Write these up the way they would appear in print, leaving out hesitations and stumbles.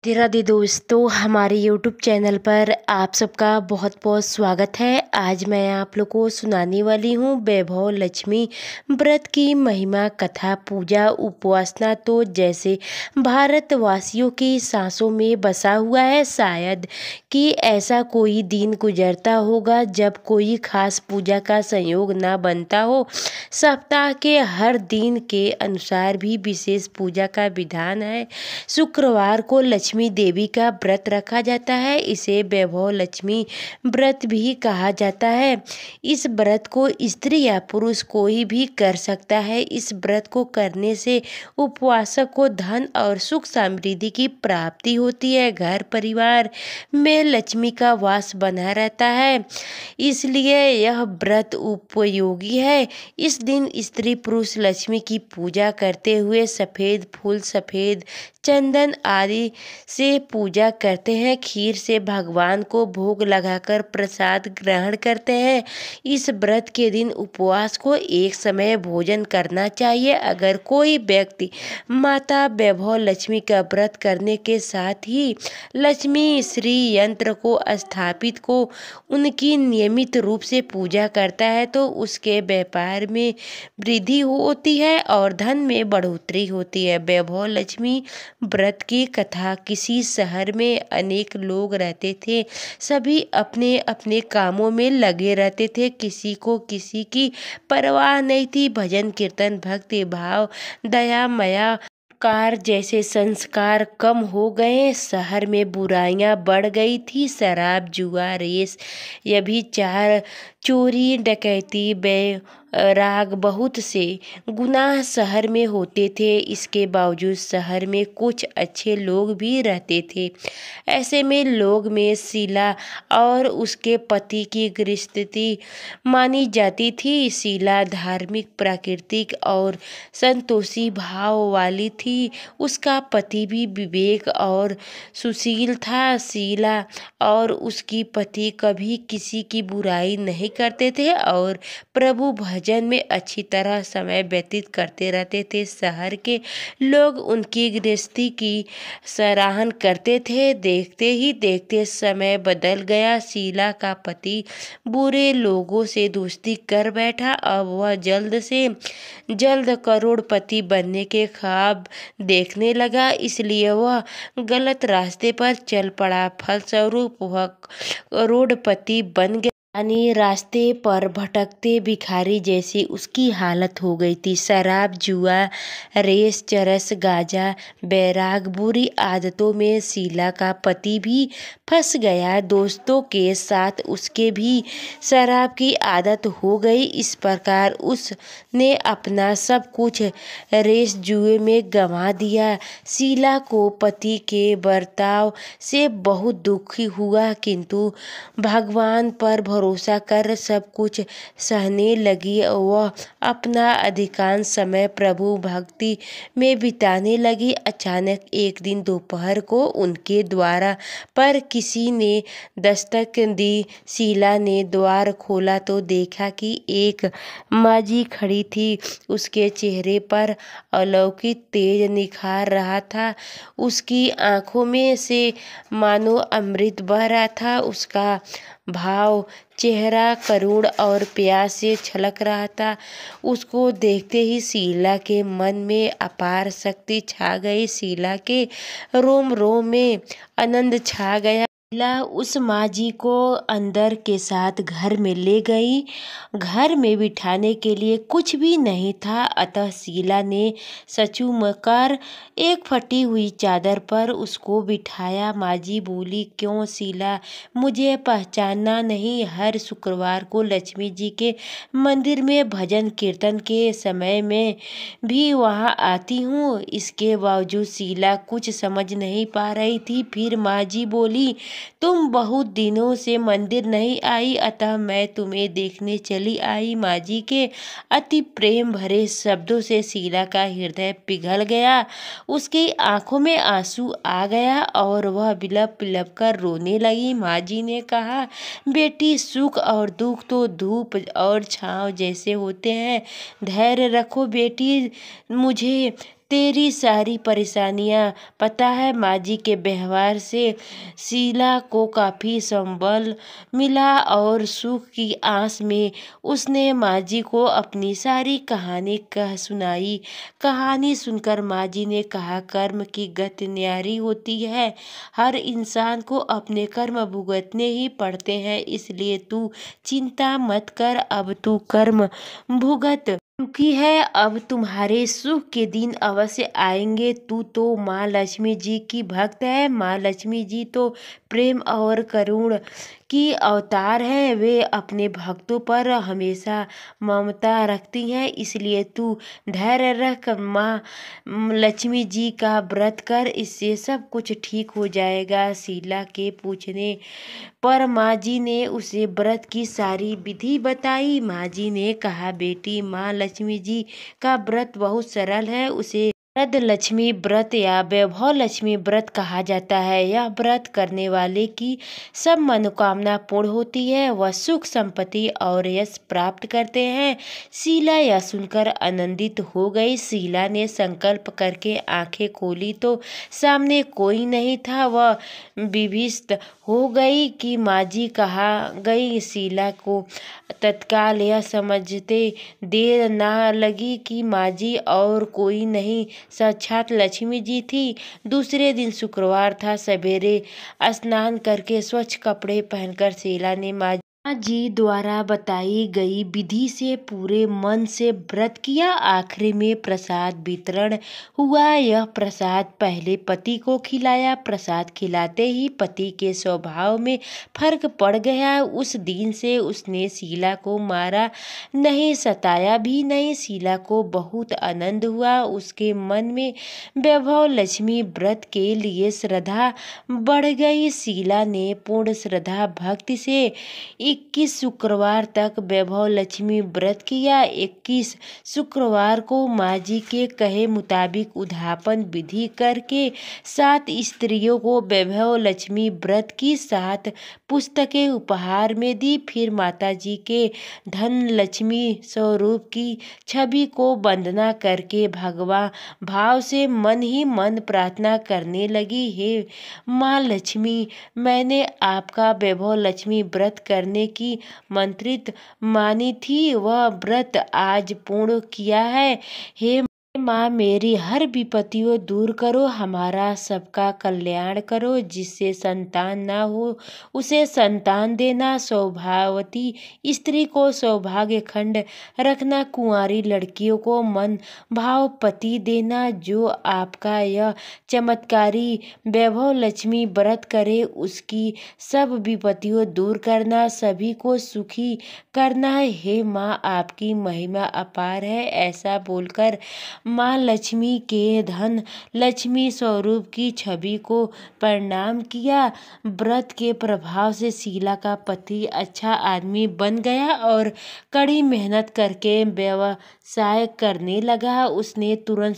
राधे दोस्तों, हमारे YouTube channel पर आप सबका बहुत बहुत स्वागत है। आज मैं आप लोग को सुनाने वाली हूँ वैभव लक्ष्मी व्रत की महिमा कथा। पूजा उपासना तो जैसे भारतवासियों की सांसों में बसा हुआ है। शायद कि ऐसा कोई दिन गुजरता होगा जब कोई खास पूजा का संयोग ना बनता हो। सप्ताह के हर दिन के अनुसार भी विशेष पूजा का विधान है। शुक्रवार को लक्ष्मी देवी का व्रत रखा जाता है। इसे वैभव लक्ष्मी व्रत भी कहा जाता है। इस व्रत को स्त्री या पुरुष कोई भी कर सकता है। इस व्रत को करने से उपवासक को धन और सुख समृद्धि की प्राप्ति होती है। घर परिवार में लक्ष्मी का वास बना रहता है, इसलिए यह व्रत उपयोगी है। इस दिन स्त्री पुरुष लक्ष्मी की पूजा करते हुए सफ़ेद फूल, सफ़ेद चंदन आदि से पूजा करते हैं। खीर से भगवान को भोग लगाकर प्रसाद ग्रहण करते हैं। इस व्रत के दिन उपवास को एक समय भोजन करना चाहिए। अगर कोई व्यक्ति माता वैभव लक्ष्मी का व्रत करने के साथ ही लक्ष्मी श्री यंत्र को स्थापित को उनकी नियमित रूप से पूजा करता है तो उसके व्यापार में वृद्धि होती है और धन में बढ़ोतरी होती है। वैभव लक्ष्मी व्रत की कथा। किसी शहर में अनेक लोग रहते थे। सभी अपने अपने कामों में लगे रहते थे। किसी को किसी की परवाह नहीं थी। भजन कीर्तन भक्ति भाव दया माया कार जैसे संस्कार कम हो गए। शहर में बुराइयां बढ़ गई थी। शराब जुआ रेस व्यभिचार चोरी डकैती बैराग बहुत से गुनाह शहर में होते थे। इसके बावजूद शहर में कुछ अच्छे लोग भी रहते थे। ऐसे में लोग में शीला और उसके पति की गृहस्थी मानी जाती थी। शीला धार्मिक प्राकृतिक और संतोषी भाव वाली थी। उसका पति भी विवेक और सुशील था। शीला और उसकी पति कभी किसी की बुराई नहीं करते थे और प्रभु भजन में अच्छी तरह समय व्यतीत करते रहते थे। शहर के लोग उनकी गृहस्थी की सराहना करते थे। देखते ही देखते समय बदल गया। शीला का पति बुरे लोगों से दोस्ती कर बैठा। अब वह जल्द से जल्द करोड़पति बनने के ख्वाब देखने लगा, इसलिए वह गलत रास्ते पर चल पड़ा। फलस्वरूप वह करोड़पति बन गया। यानी रास्ते पर भटकते भिखारी जैसी उसकी हालत हो गई थी। शराब जुआ रेस चरस गांजा बैराग बुरी आदतों में शीला का पति भी फंस गया। दोस्तों के साथ उसके भी शराब की आदत हो गई। इस प्रकार उसने अपना सब कुछ रेस जुए में गंवा दिया। शीला को पति के बर्ताव से बहुत दुखी हुआ, किंतु भगवान पर भरोसा कर सब कुछ सहने लगी। वह अपना अधिकांश समय प्रभु भक्ति में बिताने लगी। अचानक एक दिन दोपहर को उनके द्वार पर किसी ने दस्तक दी। शीला ने द्वार खोला तो देखा कि एक माजी खड़ी थी। उसके चेहरे पर अलौकिक तेज निखार रहा था। उसकी आंखों में से मानो अमृत बह रहा था। उसका भाव चेहरा करुण और प्यास से छलक रहा था। उसको देखते ही शीला के मन में अपार शक्ति छा गई। शीला के रोम रोम में आनंद छा गया। शीला उस माजी को अंदर के साथ घर में ले गई। घर में बिठाने के लिए कुछ भी नहीं था, अतः शीला ने सचूमकर एक फटी हुई चादर पर उसको बिठाया। माजी बोली, क्यों शीला, मुझे पहचानना नहीं? हर शुक्रवार को लक्ष्मी जी के मंदिर में भजन कीर्तन के समय में भी वहाँ आती हूँ। इसके बावजूद शीला कुछ समझ नहीं पा रही थी। फिर माजी बोली, तुम बहुत दिनों से मंदिर नहीं आई, अतः मैं तुम्हें देखने चली आई। माजी के अति प्रेम भरे शब्दों से शीला का हृदय पिघल गया। उसकी आंखों में आंसू आ गया और वह बिलप बिलप कर रोने लगी। माजी ने कहा, बेटी, सुख और दुख तो धूप और छांव जैसे होते हैं। धैर्य रखो बेटी, मुझे तेरी सारी परेशानियां। पता है, माँ जी के व्यवहार से शीला को काफ़ी संबल मिला और सुख की आस में उसने माँ जी को अपनी सारी कहानी कह सुनाई। कहानी सुनकर माँ जी ने कहा, कर्म की गति न्यारी होती है। हर इंसान को अपने कर्म भुगतने ही पड़ते हैं, इसलिए तू चिंता मत कर, अब तू कर्म भुगत चुकी है, अब तुम्हारे सुख के दिन अवश्य आएंगे। तू तो माँ लक्ष्मी जी की भक्त है। माँ लक्ष्मी जी तो प्रेम और करुण की अवतार है। वे अपने भक्तों पर हमेशा ममता रखती हैं, इसलिए तू धैर्य रख, माँ लक्ष्मी जी का व्रत कर, इससे सब कुछ ठीक हो जाएगा। शीला के पूछने पर माँ जी ने उसे व्रत की सारी विधि बताई। माँ जी ने कहा, बेटी, माँ लक्ष्मी जी का व्रत बहुत सरल है। उसे वरद लक्ष्मी व्रत या वैभव लक्ष्मी व्रत कहा जाता है। यह व्रत करने वाले की सब मनोकामना पूर्ण होती है, वह सुख संपत्ति और यश प्राप्त करते हैं। शीला यह सुनकर आनंदित हो गई। शीला ने संकल्प करके आंखें खोली तो सामने कोई नहीं था। वह विभीषित हो गई कि माँ जी कहाँ गई। शीला को तत्काल यह समझते देर ना लगी कि माँ जी और कोई नहीं, साक्षात लक्ष्मी जी थी। दूसरे दिन शुक्रवार था। सवेरे स्नान करके स्वच्छ कपड़े पहनकर शीला ने माँ जी द्वारा बताई गई विधि से पूरे मन से व्रत किया। आखिरी में प्रसाद वितरण हुआ। यह प्रसाद पहले पति को खिलाया। प्रसाद खिलाते ही पति के स्वभाव में फर्क पड़ गया। उस दिन से उसने शीला को मारा नहीं, सताया भी नहीं। शीला को बहुत आनंद हुआ। उसके मन में वैभव लक्ष्मी व्रत के लिए श्रद्धा बढ़ गई। शीला ने पूर्ण श्रद्धा भक्ति से 21 शुक्रवार तक वैभव लक्ष्मी व्रत किया। 21 शुक्रवार को माँ जी के कहे मुताबिक उद्यापन विधि करके 7 स्त्रियों को वैभव लक्ष्मी व्रत की 7 पुस्तकें उपहार में दी। फिर माता जी के धन लक्ष्मी स्वरूप की छवि को वंदना करके भगवान भाव से मन ही मन प्रार्थना करने लगी, हे माँ लक्ष्मी, मैंने आपका वैभव लक्ष्मी व्रत करने की मंत्रित मानी थी, वह व्रत आज पूर्ण किया है। हे माँ, मेरी हर विपत्तियों दूर करो, हमारा सबका कल्याण करो। जिससे संतान ना हो उसे संतान देना, सौभाग्यवती स्त्री को सौभाग्य खंड रखना, कुंवारी लड़कियों को मन भाव पति देना। जो आपका यह चमत्कारी वैभव लक्ष्मी व्रत करे उसकी सब विपत्तियों दूर करना, सभी को सुखी करना है। हे माँ, आपकी महिमा अपार है। ऐसा बोलकर माँ लक्ष्मी के धन लक्ष्मी स्वरूप की छवि को प्रणाम किया। व्रत के प्रभाव से शीला का पति अच्छा आदमी बन गया और कड़ी मेहनत करके व्यवसाय करने लगा। उसने तुरंत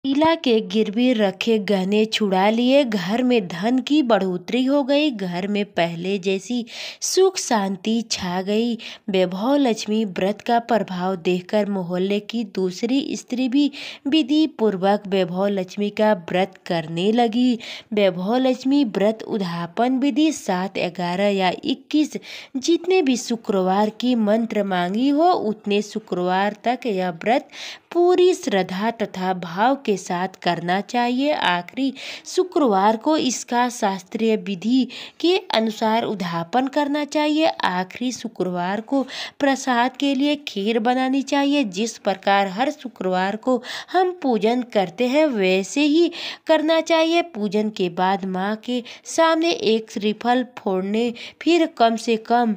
शीला के गिरवी रखे गहने छुड़ा लिए। घर में धन की बढ़ोतरी हो गई। घर में पहले जैसी सुख शांति छा गई। वैभव लक्ष्मी व्रत का प्रभाव देखकर मोहल्ले की दूसरी स्त्री भी विधि पूर्वक वैभव लक्ष्मी का व्रत करने लगी। वैभव लक्ष्मी व्रत उद्यापन विधि 7, 11 या 21 जितने भी शुक्रवार की मंत्र मांगी हो उतने शुक्रवार तक यह व्रत पूरी श्रद्धा तथा भाव के साथ करना चाहिए। आखिरी शुक्रवार को इसका शास्त्रीय विधि के अनुसार उद्यापन करना चाहिए। आखिरी शुक्रवार को प्रसाद के लिए खीर बनानी चाहिए। जिस प्रकार हर शुक्रवार को हम पूजन करते हैं वैसे ही करना चाहिए। पूजन के बाद माँ के सामने एक श्रीफल फोड़ने, फिर कम से कम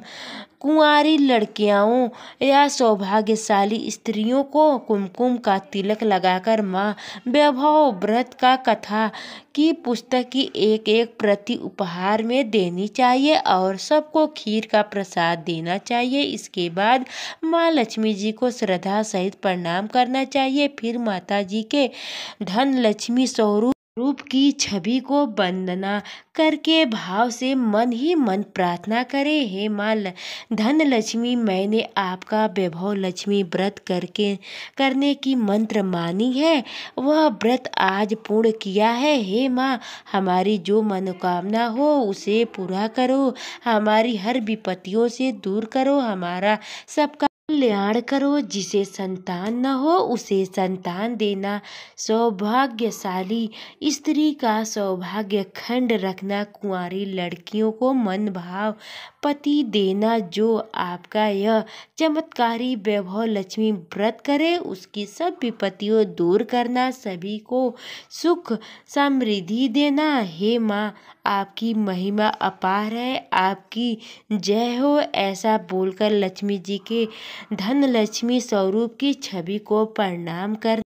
कुंवारी लड़कियों या सौभाग्यशाली स्त्रियों को कुमकुम का तिलक लगाकर माँ वैभव व्रत का कथा की पुस्तक की एक एक प्रति उपहार में देनी चाहिए और सबको खीर का प्रसाद देना चाहिए। इसके बाद माँ लक्ष्मी जी को श्रद्धा सहित प्रणाम करना चाहिए। फिर माता जी के धन लक्ष्मी स्वरूप रूप की छवि को वंदना करके भाव से मन ही मन प्रार्थना करे, हे माँ धन लक्ष्मी, मैंने आपका वैभव लक्ष्मी व्रत करने की मंत्र मानी है, वह व्रत आज पूर्ण किया है। हे माँ, हमारी जो मनोकामना हो उसे पूरा करो, हमारी हर विपत्तियों से दूर करो, हमारा सबका कल्याण करो। जिसे संतान न हो उसे संतान देना, सौभाग्यशाली स्त्री का सौभाग्य खंड रखना, कुंवारी लड़कियों को मन भाव पति देना। जो आपका यह चमत्कारी वैभव लक्ष्मी व्रत करे उसकी सब विपत्तियों दूर करना, सभी को सुख समृद्धि देना। हे माँ, आपकी महिमा अपार है, आपकी जय हो। ऐसा बोलकर लक्ष्मी जी के धन लक्ष्मी स्वरूप की छवि को प्रणाम कर